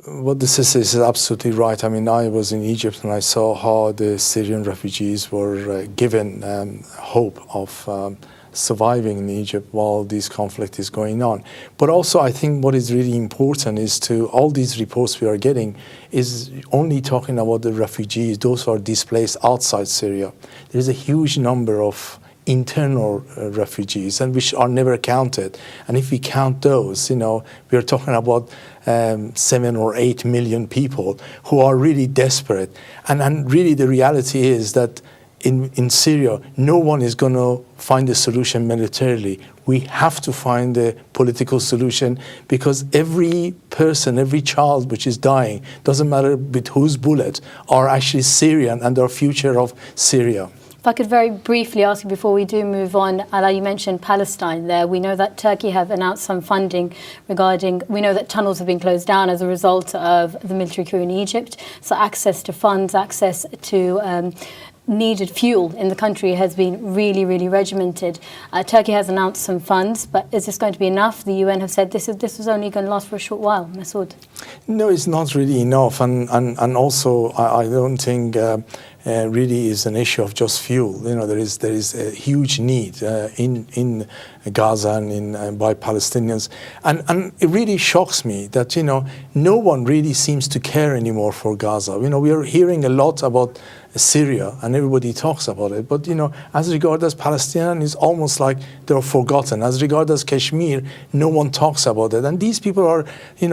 what the sister is absolutely right. I mean, I was in Egypt and I saw how the Syrian refugees were given hope of surviving in Egypt while this conflict is going on. But also, I think what is really important is to all these reports we are getting is only talking about the refugees, those who are displaced outside Syria. There is a huge number of internal refugees, and which are never counted. And if we count those, we are talking about 7 or 8 million people who are really desperate. And really the reality is that in Syria, no one is going to find a solution militarily. We have to find a political solution, because every person, every child which is dying, doesn't matter with whose bullet, are actually Syrian and are future of Syria. If I could very briefly ask you before we do move on, Ala, you mentioned Palestine there. We know that Turkey have announced some funding we know that tunnels have been closed down as a result of the military coup in Egypt. So access to funds, access to needed fuel in the country has been really, really regimented. Turkey has announced some funds, but is this going to be enough? The UN have said this is only going to last for a short while. Masoud? No, it's not really enough. And also, I don't think really is an issue of just fuel. There is a huge need in Gaza and by Palestinians, and it really shocks me that no one really seems to care anymore for Gaza. We are hearing a lot about Syria and everybody talks about it, but as regards Palestinian, it's almost like they're forgotten. As regards Kashmir, no one talks about it, and these people are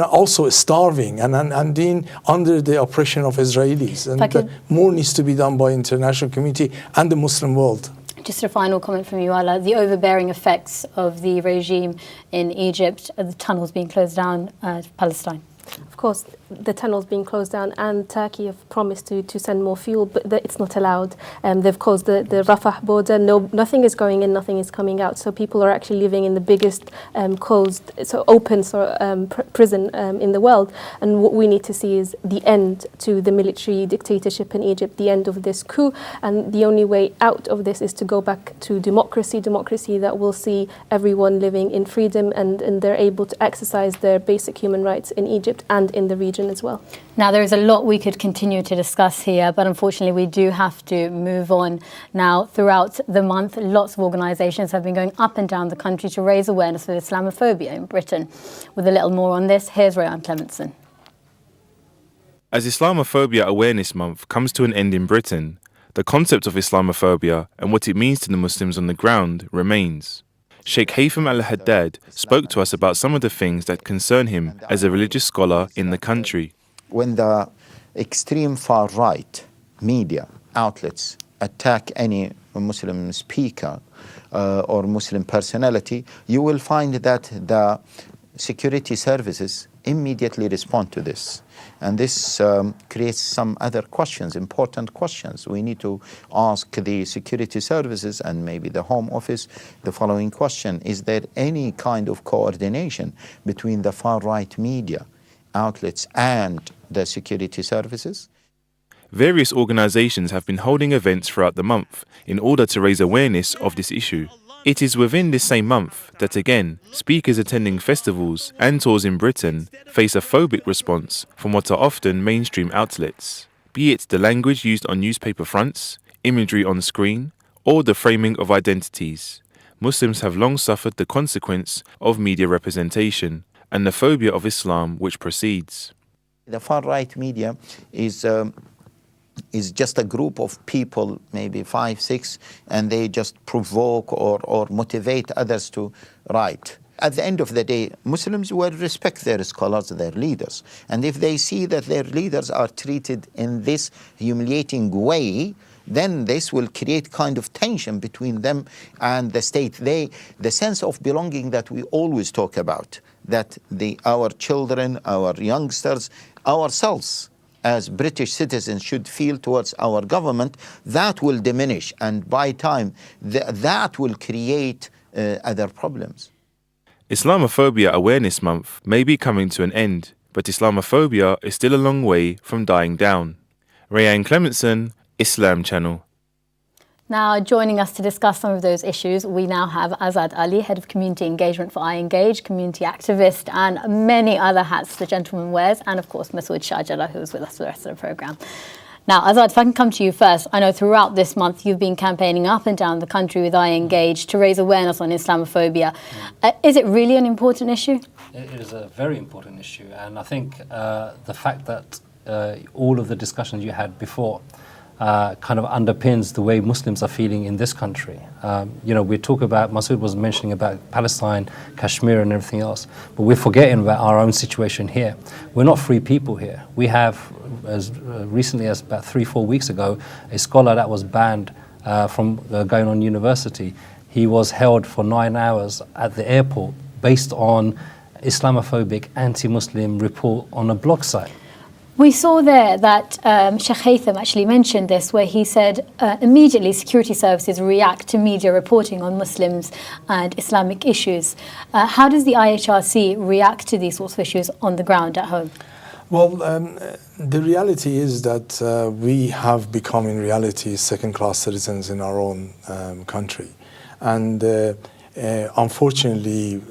also starving and being under the oppression of Israelis, and more needs to be done by international community and the Muslim world. Just a final comment from you, Ala. The overbearing effects of the regime in Egypt, the tunnels being closed down, Palestine. Of course, the tunnels being closed down, and Turkey have promised to send more fuel, but it's not allowed. They've closed the Rafah border. Nothing is going in, nothing is coming out. So people are actually living in the biggest open prison in the world. And what we need to see is the end to the military dictatorship in Egypt, the end of this coup. And the only way out of this is to go back to democracy that will see everyone living in freedom and they're able to exercise their basic human rights in Egypt and in the region as well. Now, there is a lot we could continue to discuss here, but unfortunately we do have to move on now. Throughout the month, lots of organisations have been going up and down the country to raise awareness of Islamophobia in Britain. With a little more on this, here's Rayan Clementson. As Islamophobia Awareness Month comes to an end in Britain, the concept of Islamophobia and what it means to the Muslims on the ground remains. Sheikh Haytham al-Haddad spoke to us about some of the things that concern him as a religious scholar in the country. When the extreme far-right media outlets attack any Muslim speaker or Muslim personality, you will find that the security services immediately respond to this. And this creates some other questions, important questions. We need to ask the security services and maybe the Home Office the following question: is there any kind of coordination between the far-right media outlets and the security services? Various organisations have been holding events throughout the month in order to raise awareness of this issue. It is within this same month that, again, speakers attending festivals and tours in Britain face a phobic response from what are often mainstream outlets, be it the language used on newspaper fronts, imagery on screen, or the framing of identities. Muslims have long suffered the consequence of media representation and the phobia of Islam which proceeds. The far-right media is just a group of people, maybe 5, 6, and they just provoke or motivate others to write. At the end of the day, Muslims will respect their scholars, their leaders. And if they see that their leaders are treated in this humiliating way, then this will create kind of tension between them and the state. The sense of belonging that we always talk about, that our children, our youngsters, ourselves, as British citizens should feel towards our government, that will diminish. And by time, that will create other problems. Islamophobia Awareness Month may be coming to an end, but Islamophobia is still a long way from dying down. Rayan Clementson, Islam Channel. Now, joining us to discuss some of those issues, we now have Azad Ali, Head of Community Engagement for iEngage, community activist, and many other hats the gentleman wears, and of course, Masood Shahjallah, who's with us for the rest of the programme. Now, Azad, if I can come to you first, I know throughout this month you've been campaigning up and down the country with iEngage to raise awareness on Islamophobia. Is it really an important issue? It is a very important issue, and I think the fact that all of the discussions you had before kind of underpins the way Muslims are feeling in this country. We talk about, Masood was mentioning about Palestine, Kashmir and everything else, but we're forgetting about our own situation here. We're not free people here. We have, as recently as about 3-4 weeks ago, a scholar that was banned from going on university. He was held for 9 hours at the airport based on Islamophobic, anti-Muslim report on a blog site. We saw there that Sheikh Haytham actually mentioned this, where he said immediately security services react to media reporting on Muslims and Islamic issues. How does the IHRC react to these sorts of issues on the ground at home? Well, the reality is that we have become in reality second-class citizens in our own country. And unfortunately,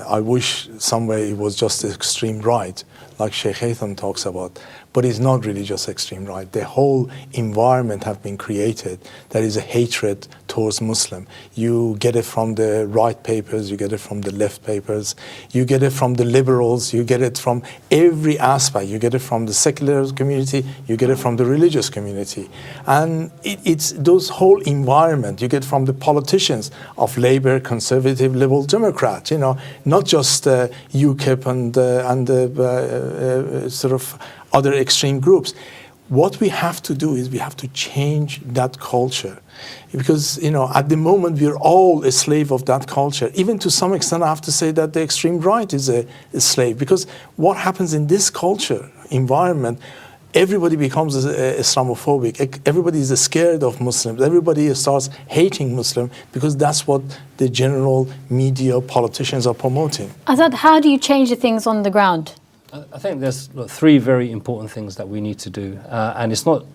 I wish somewhere it was just extreme right, like Sheikh Haytham talks about, but it's not really just extreme right. The whole environment have been created that is a hatred towards Muslim. You get it from the right papers, you get it from the left papers, you get it from the liberals, you get it from every aspect. You get it from the secular community, you get it from the religious community. And it's those whole environment you get from the politicians of Labour, Conservative, Liberal, Democrat, not just UKIP and sort of other extreme groups. What we have to do is we have to change that culture, because at the moment we're all a slave of that culture. Even to some extent, I have to say that the extreme right is a slave, because what happens in this culture environment, everybody becomes Islamophobic. Everybody is scared of Muslims. Everybody starts hating Muslims because that's what the general media politicians are promoting. Azad, how do you change the things on the ground? I think there's 3 very important things that we need to do, and it's not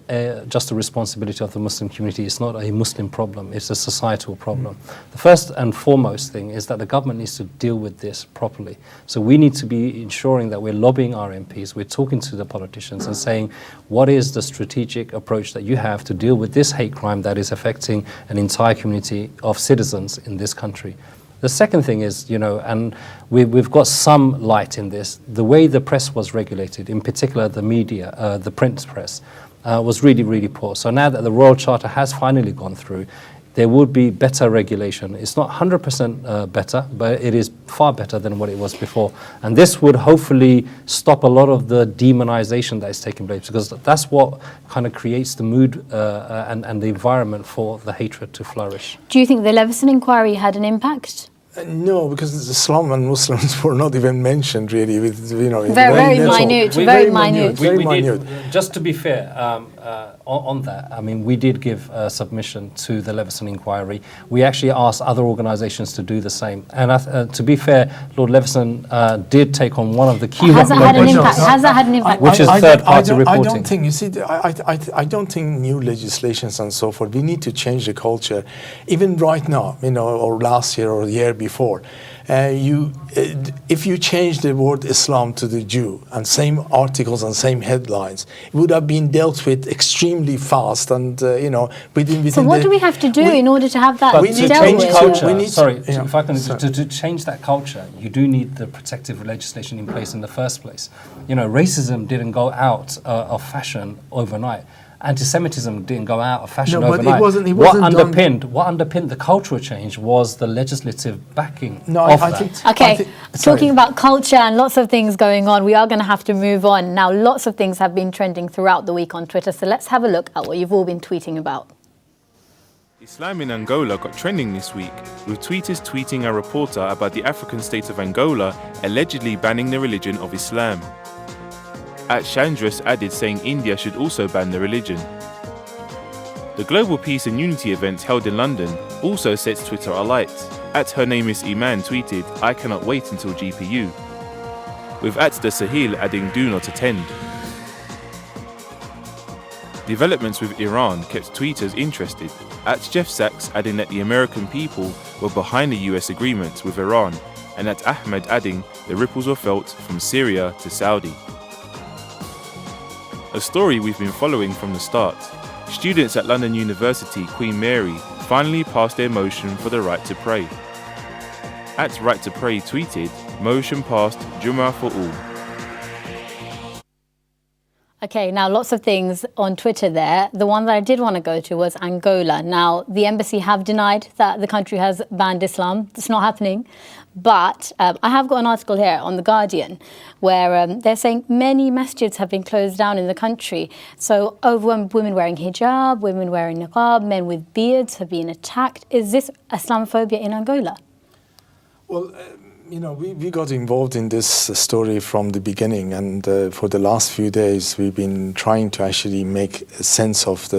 just a responsibility of the Muslim community. It's not a Muslim problem, it's a societal problem. The first and foremost thing is that the government needs to deal with this properly. So we need to be ensuring that we're lobbying our MPs, we're talking to the politicians and saying, what is the strategic approach that you have to deal with this hate crime that is affecting an entire community of citizens in this country? The second thing is, and we've got some light in this, the way the press was regulated, in particular the media, the print press, was really, really poor. So now that the Royal Charter has finally gone through, there would be better regulation. It's not 100% better, but it is far better than what it was before. And this would hopefully stop a lot of the demonization that is taking place, because that's what kind of creates the mood and the environment for the hatred to flourish. Do you think the Leveson inquiry had an impact? No, because Islam and Muslims were not even mentioned really. Very minute. Just to be fair, on that, I mean, we did give submission to the Leveson inquiry. We actually asked other organisations to do the same. And to be fair, Lord Leveson did take on one of the key recommendations. Has that had an impact? Which is third-party reporting. I don't think, you see, I don't think new legislations and so forth, we need to change the culture. Even right now, or last year or the year before, if you change the word Islam to the Jew and same articles and same headlines, it would have been dealt with extremely fast and within. So what do we have to do in order to have that dealt with? Culture. If I can, to change that culture, you do need the protective legislation in place in the first place. Racism didn't go out of fashion overnight. Anti-Semitism didn't go out of fashion overnight. What underpinned the cultural change was the legislative backing of that. Talking about culture and lots of things going on, we are going to have to move on. Now, lots of things have been trending throughout the week on Twitter, so let's have a look at what you've all been tweeting about. Islam in Angola got trending this week, with tweeters tweeting a reporter about the African state of Angola allegedly banning the religion of Islam. Chandras added saying India should also ban the religion. The Global Peace and Unity event held in London also sets Twitter alight. Her name is Iman tweeted, "I cannot wait until GPU," with @the Sahil adding, "Do not attend." Developments with Iran kept tweeters interested, at Jeff Sachs adding that the American people were behind the US agreement with Iran, and at Ahmed adding the ripples were felt from Syria to Saudi. A story we've been following from the start. Students at London University Queen Mary finally passed their motion for the right to pray. At Right to Pray tweeted, "Motion passed, Jummah for all." Okay, now lots of things on Twitter there. The one that I did want to go to was Angola. Now, the embassy have denied that the country has banned Islam. It's not happening. But I have got an article here on The Guardian where they're saying many masjids have been closed down in the country. So overwhelmed women wearing hijab, women wearing niqab, men with beards have been attacked. Is this Islamophobia in Angola? Well, we got involved in this story from the beginning, and for the last few days we've been trying to actually make sense of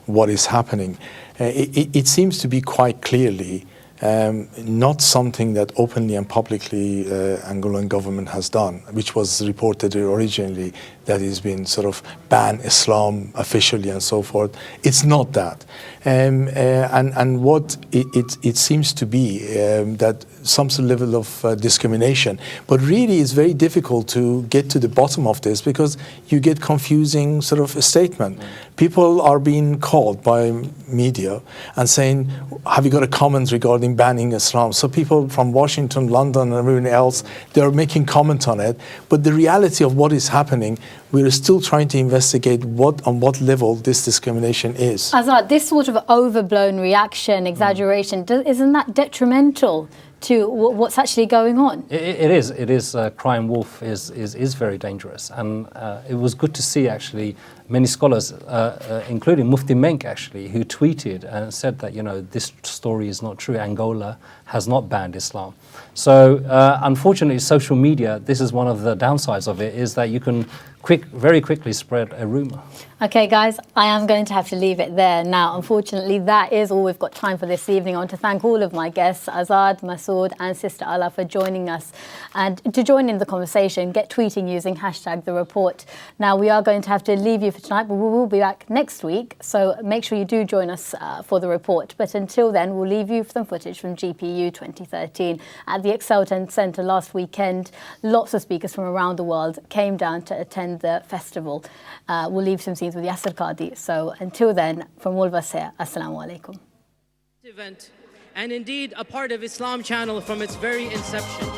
what is happening. It seems to be quite clearly not something that openly and publicly Angolan government has done, which was reported originally that it's been sort of ban Islam officially and so forth. It's not that. And what it seems to be that some sort of level of discrimination. But really it's very difficult to get to the bottom of this because you get confusing sort of a statement. People are being called by media and saying, have you got a comment regarding banning Islam? So people from Washington, London and everyone else, they're making comment on it. But the reality of what is happening, we're still trying to investigate on what level this discrimination is. Azad, this sort of overblown reaction, exaggeration, isn't that detrimental to what's actually going on? It is. Crying wolf is very dangerous, and it was good to see actually many scholars, including Mufti Menk actually, who tweeted and said that this story is not true. Angola has not banned Islam. So unfortunately, social media. This is one of the downsides of it, is that you can very quickly spread a rumor. Okay, guys, I am going to have to leave it there now. Unfortunately, that is all we've got time for this evening. I want to thank all of my guests, Azad, Masood and Sister Ala, for joining us. And to join in the conversation, get tweeting using #TheReport. Now, we are going to have to leave you for tonight, but we will be back next week. So make sure you do join us for the report. But until then, we'll leave you with some footage from GPU 2013 at the Excel Centre last weekend. Lots of speakers from around the world came down to attend the festival. We'll leave some scenes with Yasser Qadi. So until then, from all of us here, Assalamu alaikum. Event, and indeed a part of Islam Channel from its very inception.